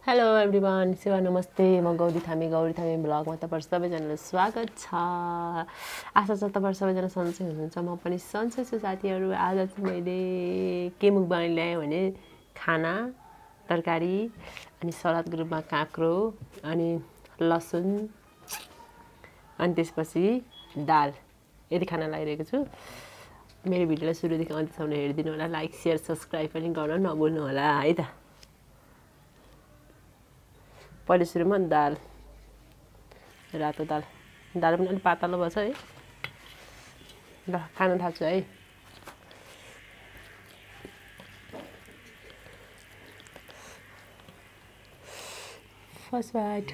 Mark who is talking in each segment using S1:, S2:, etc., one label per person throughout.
S1: Hello everyone, सेवा नमस्ते। म गौरी थामी ब्लगमा तपाईहरु सबैजनालाई स्वागत छ। आशा छ तपाईहरु सबैजना सन्चै हुनुहुन्छ। म पनि सन्चै छु साथीहरु। आज चाहिँ मैले के मुकबाङ ल्याएँ भने खाना, तरकारी अनि सलादको रूपमा काँक्रो अनि लसुन अनि त्यसपछि दाल यति खाना लागिरहेको छु। मेरो भिडियोलाई सुरुदेखि अन्त्यसम्म हेरिदिनु होला। लाइक, शेयर, सब्स्क्राइब पनि गर्न नभुल्नु होला है त। पहिले सुरुमा दाल, रातो दाल पनि अलिक पातलो भएछ है। ल खाना थाल्छु है। First bite.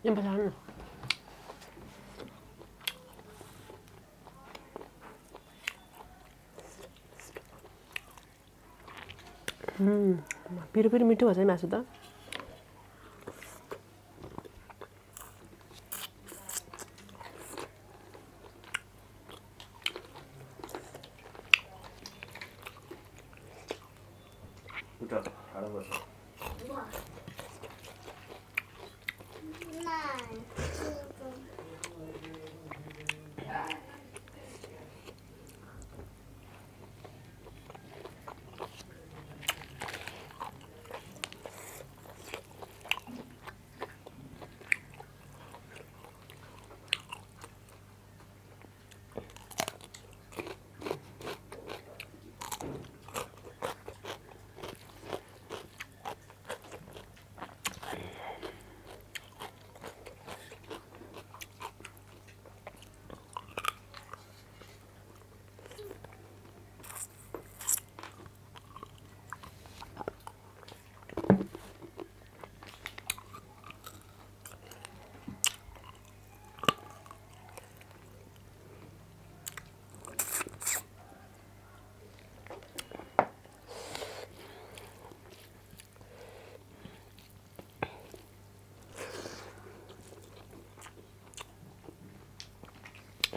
S1: Yang pasal mana? पिरो मिठो भएछ है मासु त।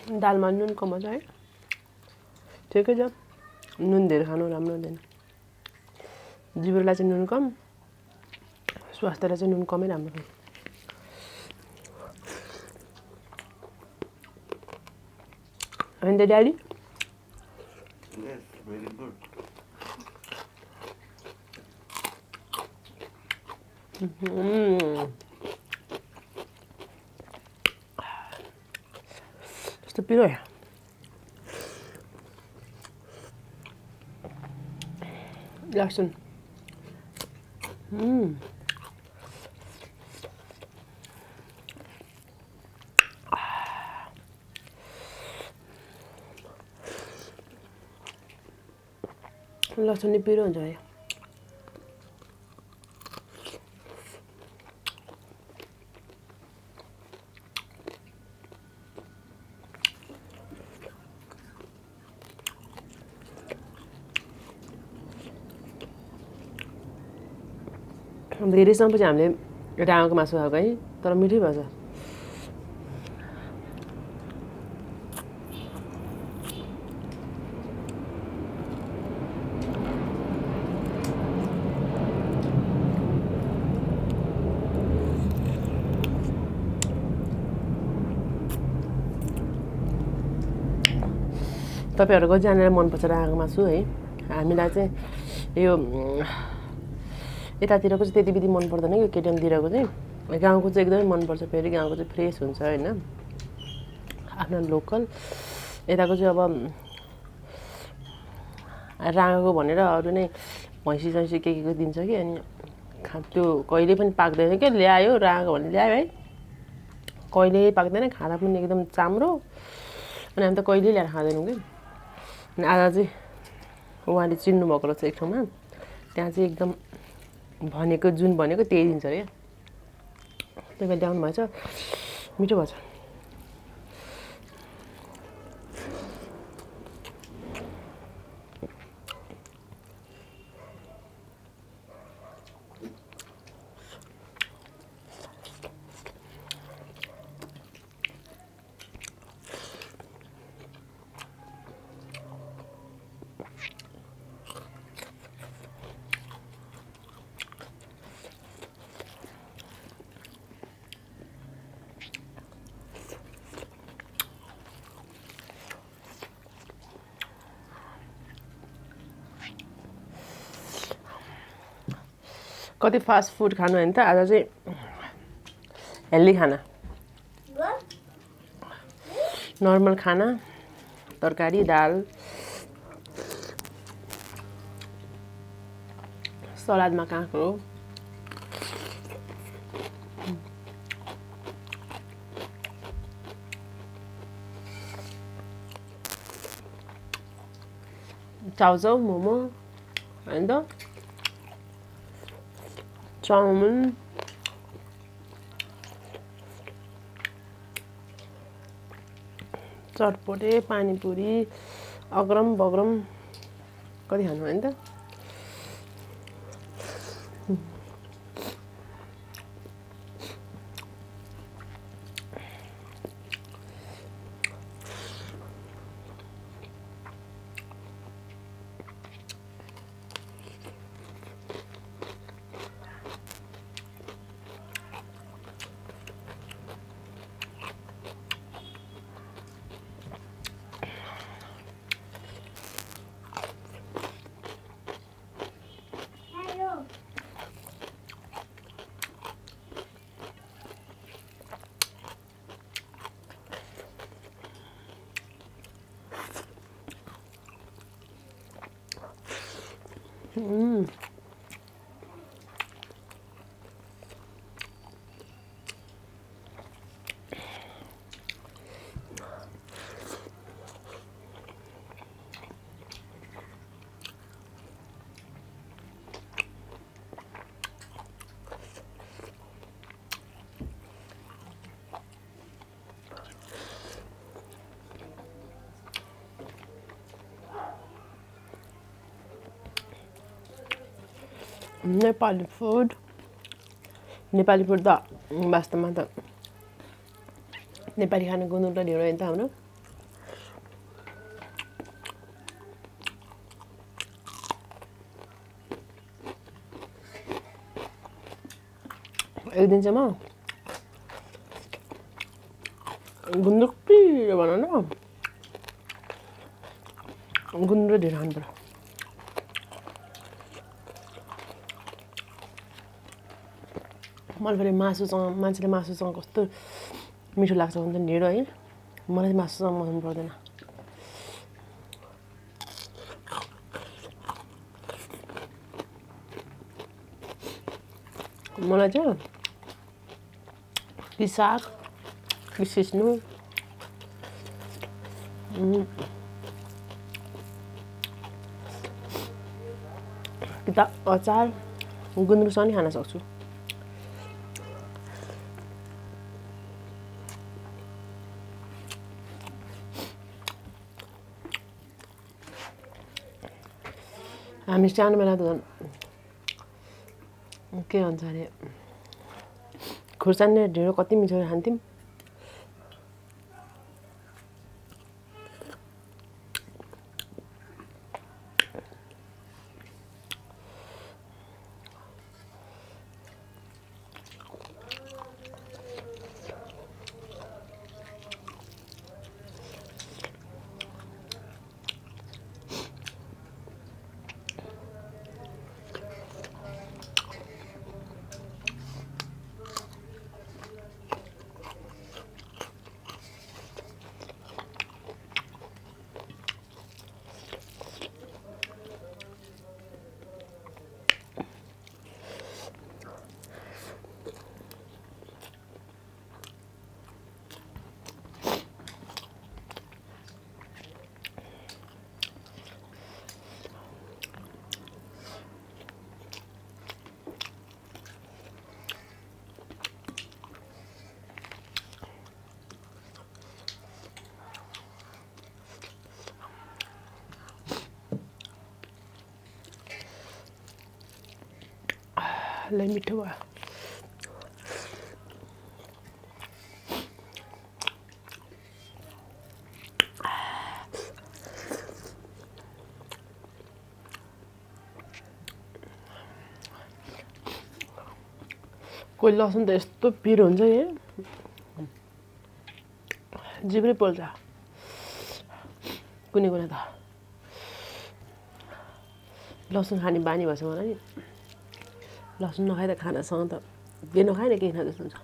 S1: दालमा नुन कम छ है। ठिकै छ। नुन धेरै खानु राम्रो हुँदैन। जिब्रोलाई चाहिँ नुन कम, स्वास्थ्यलाई चाहिँ नुन कमै राम्रो हो। And the daddy?
S2: Yes, very good.
S1: Kस्तो पिरो है। लसुन। लसुन नि पिरो हुन्छ है। धेरै समयपछि हामीले राँगोको मासु खाएको है, तर मिठै भएछ। तपाईहरुको जानेर मनपर्छ राँगोको मासु है। हामीलाई चाहिँ यो यतातिरको चाहिँ त्यति बिधि मन पर्दैन यो केटिएमतिरको चाहिँ। गाउँको चाहिँ एकदमै मनपर्छ। फेरि गाउँको चाहिँ फ्रेस हुन्छ हैन, आफ्नो लोकल। यताको चाहिँ अब राँगोको भनेर अरू नै भैँसी सैँसी के दिन्छ कि, अनि त्यो कहिले पनि पाक्दैन के। ल्यायो राँगो भने ल्यायो है, कहिले पाक्दैन। खाँदा पनि एकदम चाम्रो। अनि हामी त कहिले ल्याएर खाँदैनौँ कि। आज चाहिँ उहाँले चिन्नुभएको रहेछ एक ठाउँमा त्यहाँ चाहिँ एकदम भनेको जुन भनेको त्यही दिन्छ अरे त्यही भएर ल्याउनु भएछ मिठो भएछ कति फास्ट फुड खानु होइन त आज चाहिँ हेल्दी खाना नर्मल खाना तरकारी दाल सलादमा काँक्रो चाउचाउ मोमो होइन त चाउमिन चटपटे पानीपुरी अग्रम बग्रम कति खानु होइन त नेपाली फुड त वास्तवमा त नेपाली खाना गुन्द्रुक र ढेँडो होइन त हाम्रो एक दिन चाहिँ म गुन्द्रुक पिरो भन न गुन्द्रुक ढेँडो खानु पर्यो मलाई फेरि मासुसँग मान्छेले मासुसँग कस्तो मिठो लाग्छ भने त ढेँडो है मलाई चाहिँ मासुसँग मन पर्दैन मलाई चाहिँ कि साग कि सिस्नु कि त अचार गुन्द्रुकसँग नि खान सक्छु हामी सानो बेला त के भन्छ अरे खुर्सानी ढेँडो कति मिठो खान्थ्यौँ ल मिठो भयो कोही लसुन त यस्तो पिरो हुन्छ नि जिब्रै पोल्छ कुनै कुनै त लसुन खाने बानी भएछ मलाई नि लसुन नखाइ त खानासँग त के नखाइ न केही खाँदा जस्तो हुन्छ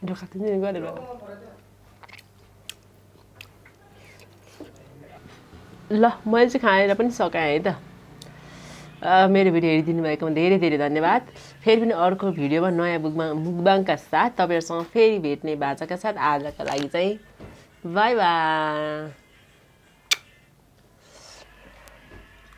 S1: ढोका तिमी गरेर ल मैले चाहिँ खाएर पनि सकाएँ है त मेरो भिडियो हेरिदिनु भएकोमा धेरै धेरै धन्यवाद फेरि पनि अर्को भिडियोमा नयाँ मुकबाङका साथ तपाईँहरूसँग फेरि भेट्ने बाचाका साथ आजका लागि चाहिँ बाई बाई